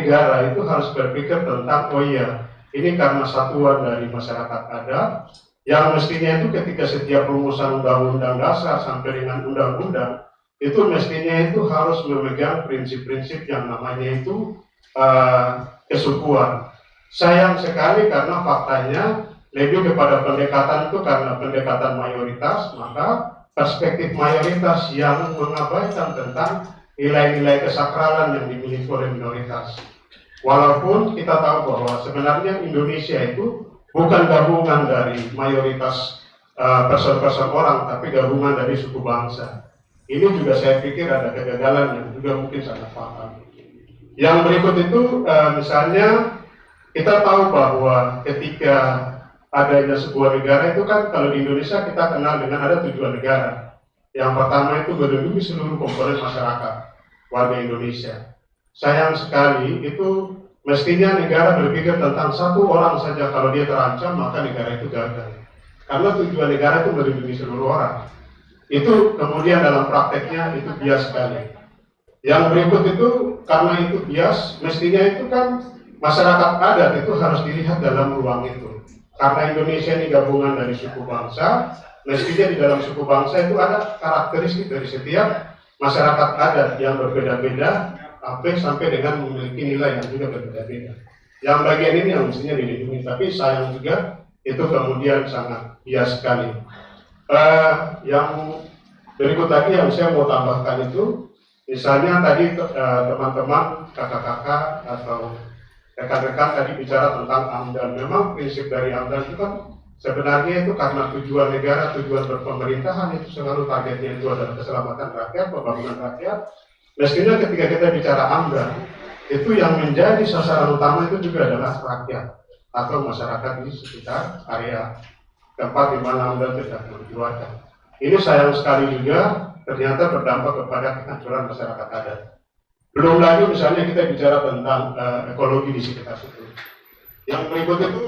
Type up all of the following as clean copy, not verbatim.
negara itu harus berpikir tentang, oh iya, ini karena satuan dari masyarakat adat, yang mestinya itu ketika setiap rumusan undang-undang dasar sampai dengan undang-undang, itu mestinya itu harus memegang prinsip-prinsip yang namanya itu kesukuan. Sayang sekali karena faktanya lebih kepada pendekatan itu karena pendekatan mayoritas, maka perspektif mayoritas yang mengabaikan tentang nilai-nilai kesakralan yang dimiliki oleh minoritas. Walaupun kita tahu bahwa sebenarnya Indonesia itu bukan gabungan dari mayoritas person-person orang, tapi gabungan dari suku bangsa. Ini juga saya pikir ada kegagalan yang juga mungkin sangat fatal. Yang berikut itu misalnya kita tahu bahwa ketika adanya sebuah negara itu kan kalau di Indonesia kita kenal dengan ada tujuan negara. Yang pertama itu melindungi seluruh komponen masyarakat warga Indonesia. Sayang sekali itu mestinya negara berpikir tentang satu orang saja kalau dia terancam maka negara itu gagal. Karena tujuan negara itu melindungi seluruh orang. Itu kemudian dalam prakteknya itu bias sekali. Yang berikut itu karena itu bias, mestinya itu kan masyarakat adat itu harus dilihat dalam ruang itu. Karena Indonesia ini gabungan dari suku bangsa, mestinya di dalam suku bangsa itu ada karakteristik dari setiap masyarakat adat yang berbeda-beda, sampai dengan memiliki nilai yang juga berbeda-beda. Yang bagian ini yang mestinya dilindungi, tapi sayang juga itu kemudian sangat bias sekali. Yang berikut lagi yang saya mau tambahkan itu, misalnya tadi teman-teman, kakak-kakak atau rekan-rekan tadi bicara tentang AMDAL. Memang prinsip dari AMDAL itu kan sebenarnya itu karena tujuan negara, tujuan berpemerintahan itu selalu targetnya itu adalah keselamatan rakyat, pembangunan rakyat. Mestinya ketika kita bicara AMDAL, itu yang menjadi sasaran utama itu juga adalah rakyat atau masyarakat di sekitar area tempat di mana AMDAL tidak dikeluarkan. Ini sayang sekali juga ternyata berdampak kepada kehancuran masyarakat adat. Belum lagi misalnya kita bicara tentang ekologi di sekitar situ. Yang berikut itu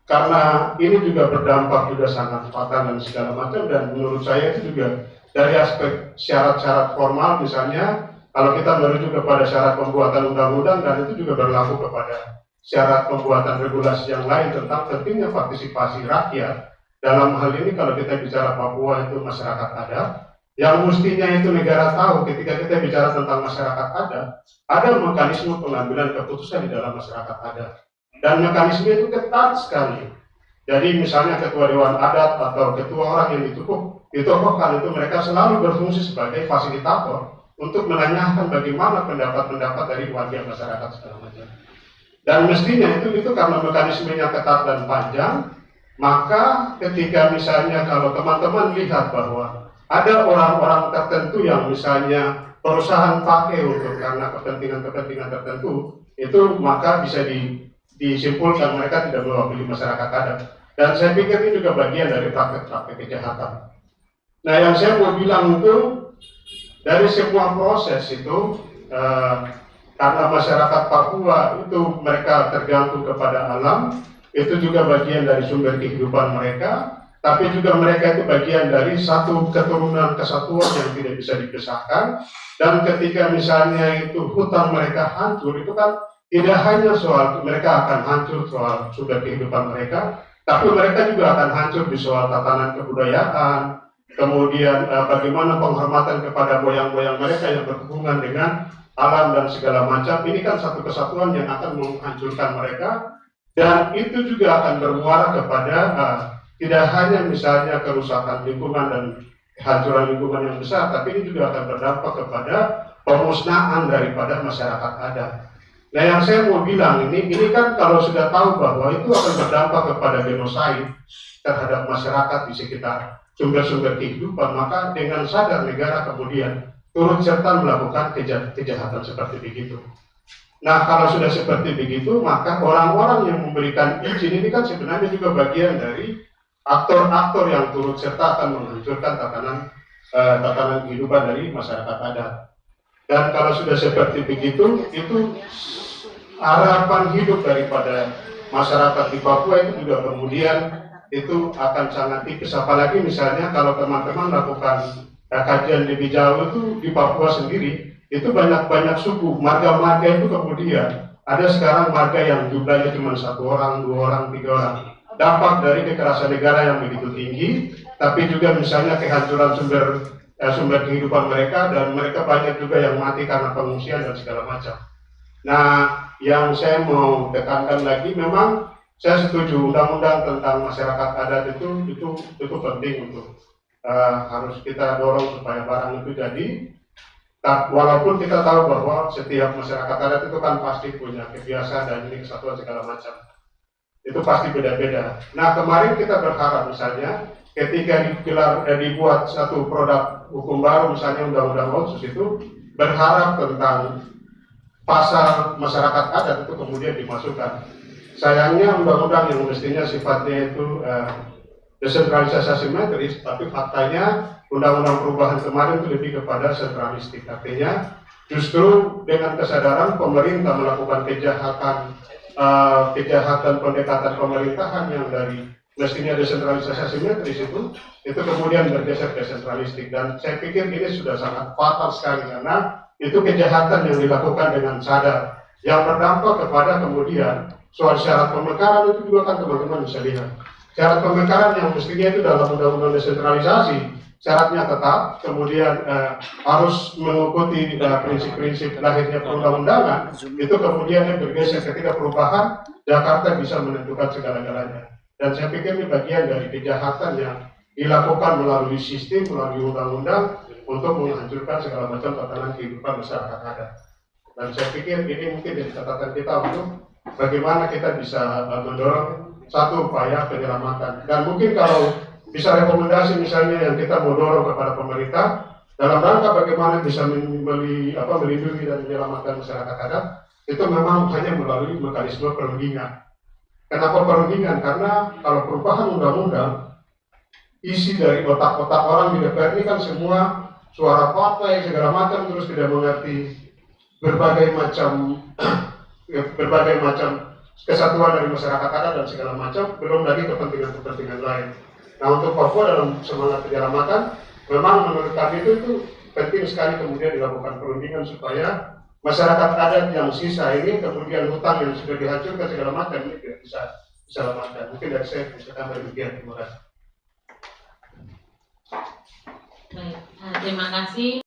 karena ini juga berdampak juga sangat fatal dan segala macam, dan menurut saya itu juga dari aspek syarat-syarat formal misalnya kalau kita merujuk kepada syarat pembuatan undang-undang, dan itu juga berlaku kepada syarat pembuatan regulasi yang lain tentang pentingnya partisipasi rakyat. Dalam hal ini kalau kita bicara Papua itu masyarakat adat, yang mestinya itu negara tahu ketika kita bicara tentang masyarakat adat, ada mekanisme pengambilan keputusan di dalam masyarakat adat. Dan mekanisme itu ketat sekali. Jadi misalnya ketua dewan adat atau ketua orang yang ditokohkan itu mereka selalu berfungsi sebagai fasilitator untuk menanyakan bagaimana pendapat-pendapat dari warga masyarakat segala macam. Dan mestinya itu karena mekanismenya ketat dan panjang, maka ketika misalnya kalau teman-teman lihat bahwa ada orang-orang tertentu yang misalnya perusahaan pakai untuk karena kepentingan-kepentingan tertentu, itu maka bisa disimpulkan mereka tidak mewakili masyarakat adat. Dan saya pikir ini juga bagian dari praktek-praktek kejahatan. Nah, yang saya mau bilang itu dari semua proses itu karena masyarakat Papua itu mereka tergantung kepada alam, itu juga bagian dari sumber kehidupan mereka, tapi juga mereka itu bagian dari satu keturunan kesatuan yang tidak bisa dipisahkan. Dan ketika misalnya itu hutan mereka hancur, itu kan tidak hanya soal mereka akan hancur soal sumber kehidupan mereka, tapi mereka juga akan hancur di soal tatanan kebudayaan, kemudian bagaimana penghormatan kepada moyang-moyang mereka yang berhubungan dengan alam dan segala macam. Ini kan satu kesatuan yang akan menghancurkan mereka, dan itu juga akan bermuara kepada tidak hanya misalnya kerusakan lingkungan dan kehancuran lingkungan yang besar, tapi ini juga akan berdampak kepada pemusnahan daripada masyarakat adat. Nah, yang saya mau bilang ini kan kalau sudah tahu bahwa itu akan berdampak kepada genosida terhadap masyarakat di sekitar sumber-sumber kehidupan, maka dengan sadar negara kemudian turut serta melakukan kejahatan seperti begitu. Nah, kalau sudah seperti begitu, maka orang-orang yang memberikan izin ini kan sebenarnya juga bagian dari aktor-aktor yang turut serta akan menghancurkan tatanan kehidupan dari masyarakat adat. Dan kalau sudah seperti begitu, itu harapan hidup daripada masyarakat di Papua itu juga kemudian itu akan sangat tipis. Apalagi misalnya kalau teman-teman lakukan kajian lebih jauh itu di Papua sendiri, itu banyak suku, marga-marga itu kemudian ada sekarang warga yang jumlahnya cuma 1 orang, 2 orang, 3 orang. Dampak dari kekerasan negara yang begitu tinggi, tapi juga misalnya kehancuran sumber kehidupan mereka, dan mereka banyak juga yang mati karena pengungsian dan segala macam. Nah, yang saya mau tekankan lagi, memang saya setuju undang-undang tentang masyarakat adat itu penting untuk harus kita dorong supaya barang itu jadi. Walaupun kita tahu bahwa setiap masyarakat adat itu kan pasti punya kebiasaan dan ini kesatuan segala macam, itu pasti beda-beda. Nah, kemarin kita berharap misalnya ketika dibuat satu produk hukum baru, misalnya undang-undang otsus itu, berharap tentang pasal masyarakat adat itu kemudian dimasukkan. Sayangnya undang-undang yang mestinya sifatnya itu desentralisasi asimetris, tapi faktanya undang-undang perubahan kemarin itu lebih kepada sentralistik. Artinya justru dengan kesadaran pemerintah melakukan kejahatan pendekatan pemerintahan yang dari mestinya desentralisasi asimetris itu kemudian bergeser ke sentralistik, dan saya pikir ini sudah sangat fatal sekali karena itu kejahatan yang dilakukan dengan sadar yang berdampak kepada kemudian soal syarat pemekaran. Itu juga kan teman-teman bisa lihat syarat pemekaran yang mestinya itu dalam undang-undang desentralisasi syaratnya tetap, kemudian harus mengikuti prinsip-prinsip lahirnya perundang-undangan, itu kemudian bergeser ketika perubahan Jakarta bisa menentukan segala-galanya. Dan saya pikir ini bagian dari kejahatan yang dilakukan melalui sistem, melalui undang-undang untuk menghancurkan segala macam tatanan kehidupan masyarakat adat. Dan saya pikir ini mungkin jadi catatan kita untuk bagaimana kita bisa mendorong satu upaya penyelamatan. Dan mungkin kalau bisa rekomendasi misalnya yang kita mau dorong kepada pemerintah dalam rangka bagaimana bisa melindungi dan menyelamatkan masyarakat adat, itu memang hanya melalui mekanisme perundingan. Kenapa perundingan? Karena kalau perubahan undang-undang, isi dari otak-otak orang di DPR ini kan semua suara partai segala macam, terus tidak mengerti berbagai macam kesatuan dari masyarakat adat dan segala macam, belum lagi kepentingan-kepentingan lain. Nah, untuk Papua dalam semangat penyelamatan, memang menurut kami itu penting sekali kemudian dilakukan perundingan supaya masyarakat adat yang sisa ini kemudian hutang yang sudah dihancurkan segala macam ini tidak bisa diselamatkan. Mungkin dari saya bisa tambah demikian. Terima kasih. Baik, terima kasih.